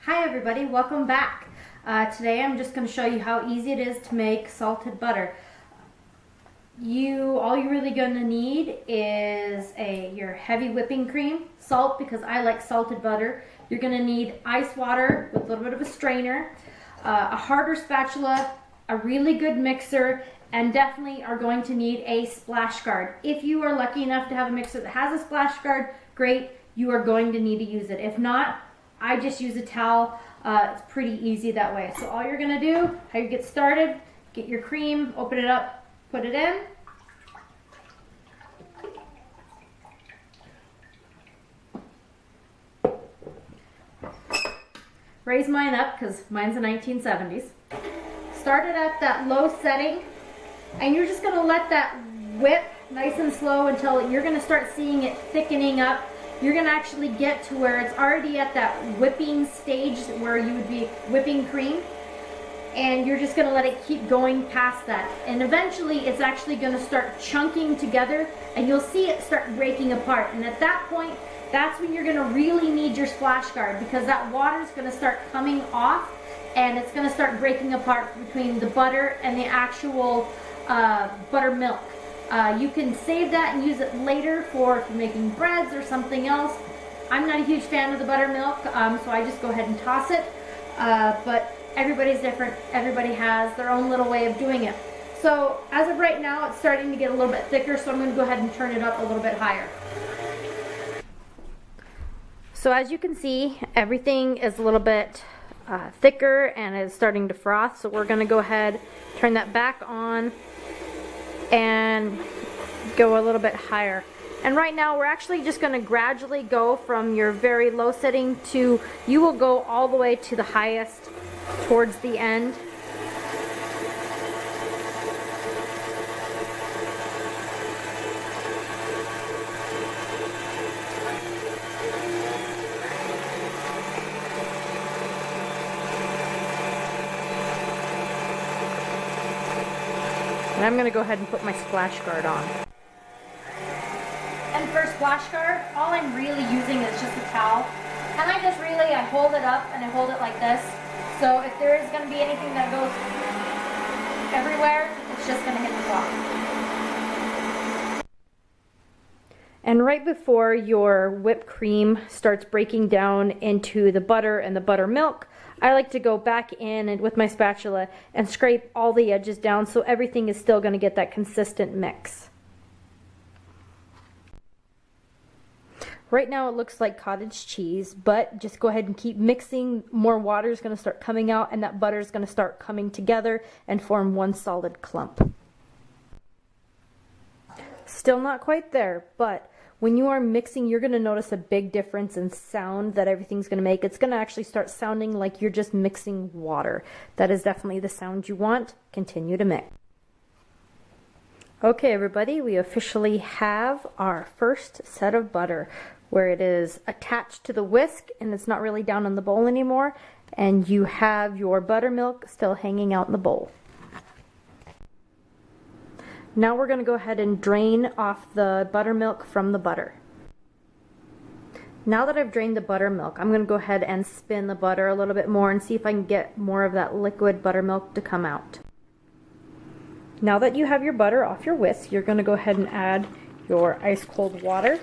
Hi everybody, welcome back. Today I'm just going to show you how easy it is to make salted butter. All you're really going to need is your heavy whipping cream, salt because I like salted butter. You're going to need ice water with a little bit of a strainer, a harder spatula, a really good mixer, and definitely are going to need a splash guard. If you are lucky enough to have a mixer that has a splash guard, great, you are going to need to use it. If not, I just use a towel. It's pretty easy that way. So all you're gonna do, how you get started, get your cream, open it up, put it in. Raise mine up because mine's the 1970s. Start it at that low setting, and you're just gonna let that whip nice and slow until you're gonna start seeing it thickening up. You're going to actually get to where it's already at that whipping stage where you would be whipping cream, and you're just going to let it keep going past that, and eventually it's actually going to start chunking together and you'll see it start breaking apart. And at that point, that's when you're going to really need your splash guard, because that water is going to start coming off and it's going to start breaking apart between the butter and the actual buttermilk. You can save that and use it later for if you're making breads or something else. I'm not a huge fan of the buttermilk, so I just go ahead and toss it. But everybody's different. Everybody has their own little way of doing it. So as of right now, it's starting to get a little bit thicker, so I'm going to go ahead and turn it up a little bit higher. So as you can see, everything is a little bit thicker and is starting to froth. So we're going to go ahead, turn that back on, and go a little bit higher. And right now we're actually just going to gradually go from your very low setting to, you will go all the way to the highest towards the end. And I'm going to go ahead and put my splash guard on. And for splash guard, all I'm really using is just a towel. And I hold it up and I hold it like this. So if there is going to be anything that goes everywhere, it's just going to hit the cloth. And right before your whipped cream starts breaking down into the butter and the buttermilk, I like to go back in and with my spatula and scrape all the edges down so everything is still going to get that consistent mix. Right now it looks like cottage cheese, but just go ahead and keep mixing. More water is going to start coming out and that butter is going to start coming together and form one solid clump. Still not quite there, but when you are mixing, you're going to notice a big difference in sound that everything's going to make. It's going to actually start sounding like you're just mixing water. That is definitely the sound you want. Continue to mix. Okay, everybody, we officially have our first set of butter where it is attached to the whisk and it's not really down in the bowl anymore, and you have your buttermilk still hanging out in the bowl. Now we're going to go ahead and drain off the buttermilk from the butter. Now that I've drained the buttermilk, I'm going to go ahead and spin the butter a little bit more and see if I can get more of that liquid buttermilk to come out. Now that you have your butter off your whisk, you're going to go ahead and add your ice cold water.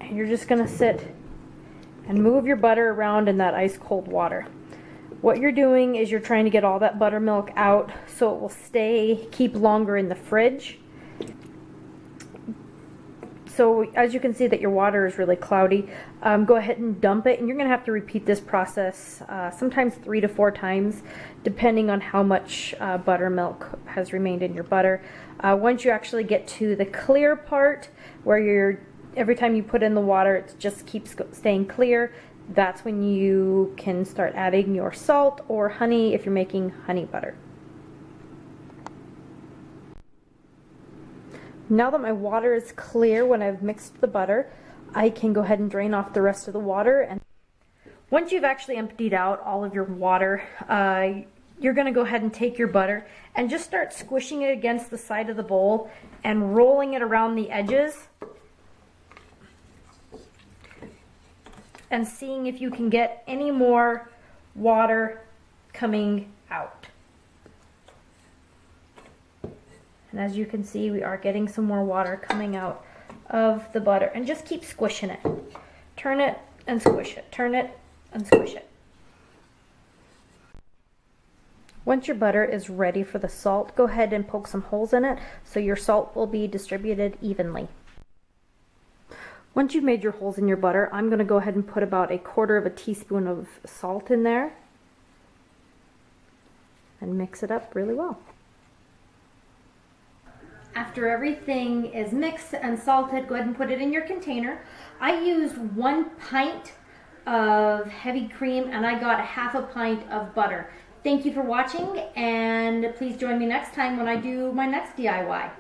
And you're just going to sit and move your butter around in that ice cold water. What you're doing is you're trying to get all that buttermilk out so it will keep longer in the fridge. So as you can see that your water is really cloudy, go ahead and dump it, and you're going to have to repeat this process sometimes 3 to 4 times depending on how much buttermilk has remained in your butter. Once you actually get to the clear part where every time you put in the water it just keeps staying clear, that's when you can start adding your salt or honey if you're making honey butter. Now that my water is clear, when I've mixed the butter, I can go ahead and drain off the rest of the water. And once you've actually emptied out all of your water, you're going to go ahead and take your butter and just start squishing it against the side of the bowl and rolling it around the edges. and seeing if you can get any more water coming out. And as you can see, we are getting some more water coming out of the butter. And just keep squishing it. Turn it and squish it. Turn it and squish it. Once your butter is ready for the salt, go ahead and poke some holes in it so your salt will be distributed evenly. Once you've made your holes in your butter, I'm going to go ahead and put about 1/4 teaspoon of salt in there and mix it up really well. After everything is mixed and salted, go ahead and put it in your container. I used 1 pint of heavy cream and I got 1/2 pint of butter. Thank you for watching, and please join me next time when I do my next DIY.